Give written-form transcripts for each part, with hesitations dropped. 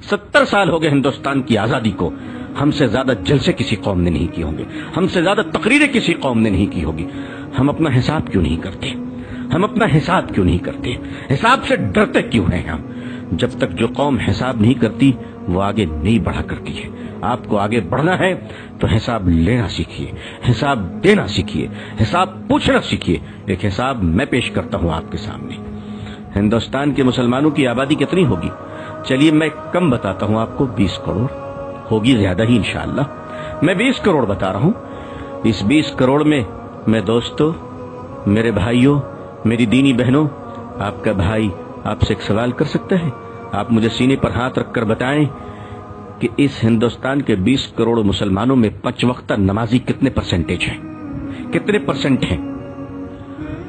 70 साल हो गए हिंदुस्तान की आजादी को, हमसे ज्यादा जलसे किसी कौम ने नहीं किए होंगे, हमसे ज्यादा तकरीरें किसी कौम ने नहीं की होगी। हम अपना हिसाब क्यों नहीं करते? हम अपना हिसाब क्यों नहीं करते? हिसाब से डरते क्यों हैं हम? जब तक जो कौम हिसाब नहीं करती वो आगे नहीं बढ़ा करती है। आपको आगे बढ़ना है तो हिसाब लेना सीखिए, हिसाब देना सीखिए, हिसाब पूछना सीखिए। एक हिसाब मैं पेश करता हूं आपके सामने। हिंदुस्तान के मुसलमानों की आबादी कितनी होगी? चलिए मैं कम बताता हूं आपको, 20 करोड़ होगी, ज्यादा ही इंशाअल्लाह। मैं 20 करोड़ बता रहा हूं। इस 20 करोड़ में मैं दोस्तों, मेरे भाइयों, मेरी दीनी बहनों, आपका भाई आपसे एक सवाल कर सकता है? आप मुझे सीने पर हाथ रखकर बताएं कि इस हिंदुस्तान के 20 करोड़ मुसलमानों में 5 वक्त नमाजी कितने परसेंटेज हैं? कितने परसेंट हैं?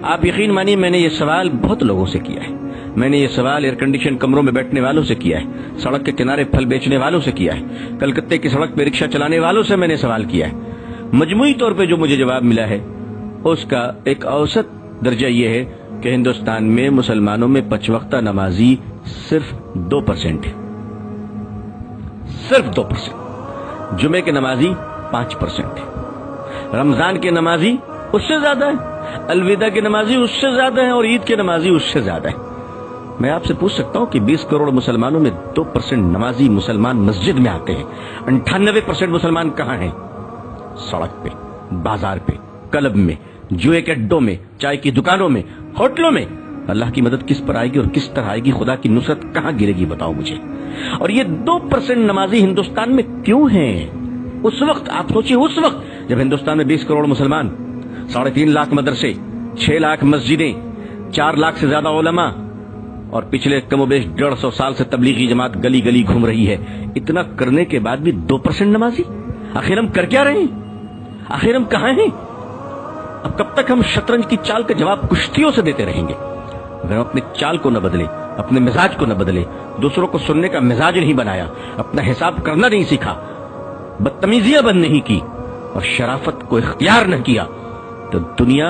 आप यकीन मानिए, मैंने ये सवाल बहुत लोगों से किया है। मैंने ये सवाल एयर कंडीशन कमरों में बैठने वालों से किया है, सड़क के किनारे फल बेचने वालों से किया है, कलकत्ते की सड़क पर रिक्शा चलाने वालों से मैंने सवाल किया है। मजमूई तौर पे जो मुझे जवाब मिला है उसका एक औसत दर्जा ये है कि हिंदुस्तान में मुसलमानों में 5 वक्त नमाजी सिर्फ 2% है, सिर्फ 2%। जुमे के नमाजी 5% है, रमजान के नमाजी उससे ज्यादा है, अलविदा के नमाजी उससे ज्यादा है, और ईद के नमाजी उससे ज्यादा है। मैं आपसे पूछ सकता हूं कि 20 करोड़ मुसलमानों में 2% नमाजी मुसलमान मस्जिद में आते हैं। 98% मुसलमान कहां हैं? सड़क पे, बाजार पे, क्लब में, जुए के अड्डों में, चाय की दुकानों में, होटलों में। अल्लाह की मदद किस पर आएगी और किस तरह आएगी? खुदा की नुसरत कहां गिरेगी बताओ मुझे। और ये 2% नमाजी हिंदुस्तान में क्यों हैं? उस वक्त आप सोचिए, उस वक्त जब हिंदुस्तान में 20 करोड़ मुसलमान, 3.5 लाख मदरसे, 6 लाख मस्जिदें, 4 लाख से ज्यादा उलमा, और पिछले कमोबेश 150 साल से तबलीगी जमात गली गली घूम रही है। इतना करने के बाद भी 2% नमाजी? आखिर हम कर क्या रहे हैं? आखिर हम कहां हैं? अब कब तक हम शतरंज की चाल का जवाब कुश्तियों से देते रहेंगे? अगर हम अपने चाल को न बदले, अपने मिजाज को न बदले, दूसरों को सुनने का मिजाज नहीं बनाया, अपना हिसाब करना नहीं सीखा, बदतमीजियां बंद नहीं की और शराफत को इख्तियार न किया, तो दुनिया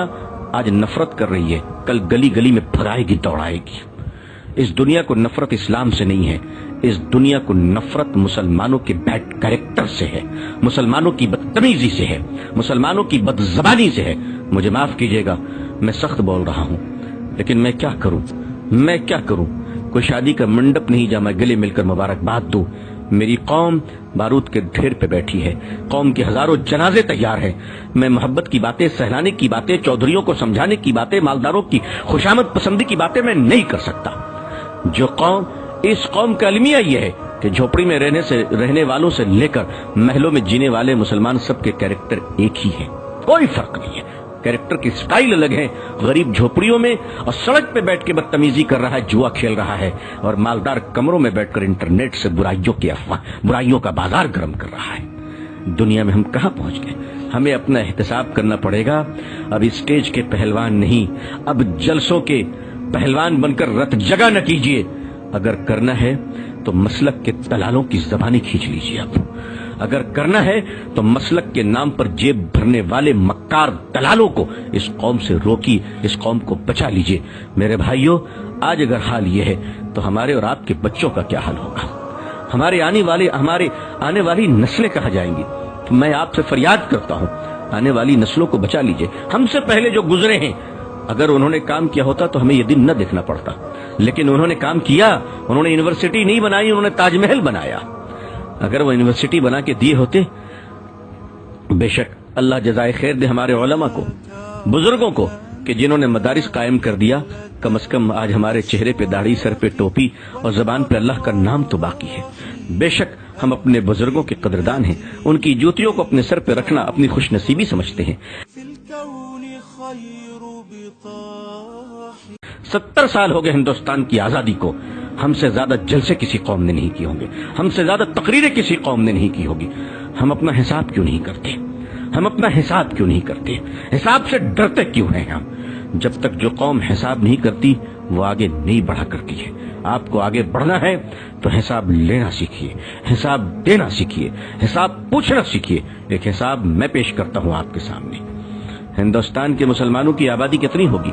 आज नफरत कर रही है, कल गली गली में भगाएगी, दौड़ाएगी। इस दुनिया को नफरत इस्लाम से नहीं है, इस दुनिया को नफरत मुसलमानों के बैड कैरेक्टर से है, मुसलमानों की बदतमीजी से है, मुसलमानों की बदजबानी से है। मुझे माफ कीजिएगा, मैं सख्त बोल रहा हूं, लेकिन मैं क्या करूं? मैं क्या करूं? कोई शादी का मंडप नहीं जहां मैं गले मिलकर मुबारकबाद दूं। मेरी कौम बारूद के ढेर पे बैठी है, कौम के हजारों जनाजे तैयार हैं। मैं मोहब्बत की बातें, सहलाने की बातें, चौधरियों को समझाने की बातें, मालदारों की खुशामद पसंदी की बातें मैं नहीं कर सकता। जो कौम, इस कौम का अलमिया यह है कि झोपड़ी में रहने वालों से लेकर महलों में जीने वाले मुसलमान सबके कैरेक्टर एक ही है, कोई फर्क नहीं है। कैरेक्टर की स्टाइल अलग है। गरीब झोपड़ियों में और सड़क पे बैठ के बदतमीजी कर रहा है, जुआ खेल रहा है, और मालदार कमरों में बैठकर इंटरनेट से बुराइयों का बाजार गर्म कर रहा है। दुनिया में हम कहां पहुंच गए? हमें अपना एहतिसाब करना पड़ेगा। अब स्टेज के पहलवान नहीं, अब जलसों के पहलवान बनकर रत जगह न कीजिए। अगर करना है तो मसलक के दलालों की जबानी खींच लीजिए। अब अगर करना है तो मसलक के नाम पर जेब भरने वाले मक्कार दलालों को इस कौम से रोकी, इस कौम को बचा लीजिए। मेरे भाइयों, आज अगर हाल ये है तो हमारे और आपके बच्चों का क्या हाल होगा? हमारे आने वाली नस्लें कहाँ जाएंगी? तो मैं आपसे फरियाद करता हूं, आने वाली नस्लों को बचा लीजिए। हमसे पहले जो गुजरे हैं, अगर उन्होंने काम किया होता तो हमें ये दिन न देखना पड़ता, लेकिन उन्होंने काम किया। उन्होंने यूनिवर्सिटी नहीं बनाई, उन्होंने ताजमहल बनाया। अगर वो यूनिवर्सिटी बना के दिए होते, बेशक अल्लाह जज़ाए खैर दे हमारे उलमा को, बुजुर्गों को, कि जिन्होंने मदारिस कायम कर दिया। कम से कम आज हमारे चेहरे पे दाढ़ी, सर पे टोपी और जबान पे अल्लाह का नाम तो बाकी है। बेशक हम अपने बुजुर्गों के कदरदान हैं, उनकी जूतियों को अपने सर पे रखना अपनी खुशनसीबी समझते हैं। 70 साल हो गए हिंदुस्तान की आजादी को, हमसे ज्यादा जलसे किसी कौम ने नहीं किए होंगे, हमसे ज्यादा तकरीरें किसी कौम ने नहीं की होगी। हम अपना हिसाब क्यों नहीं करते? हम अपना हिसाब क्यों नहीं करते? हिसाब से डरते क्यों हैं हम? जब तक जो कौम हिसाब नहीं करती वो आगे नहीं बढ़ा करती है। आपको आगे बढ़ना है तो हिसाब लेना सीखिए, हिसाब देना सीखिए, हिसाब पूछना सीखिए। एक हिसाब मैं पेश करता हूं आपके सामने। हिंदुस्तान के मुसलमानों की आबादी कितनी होगी?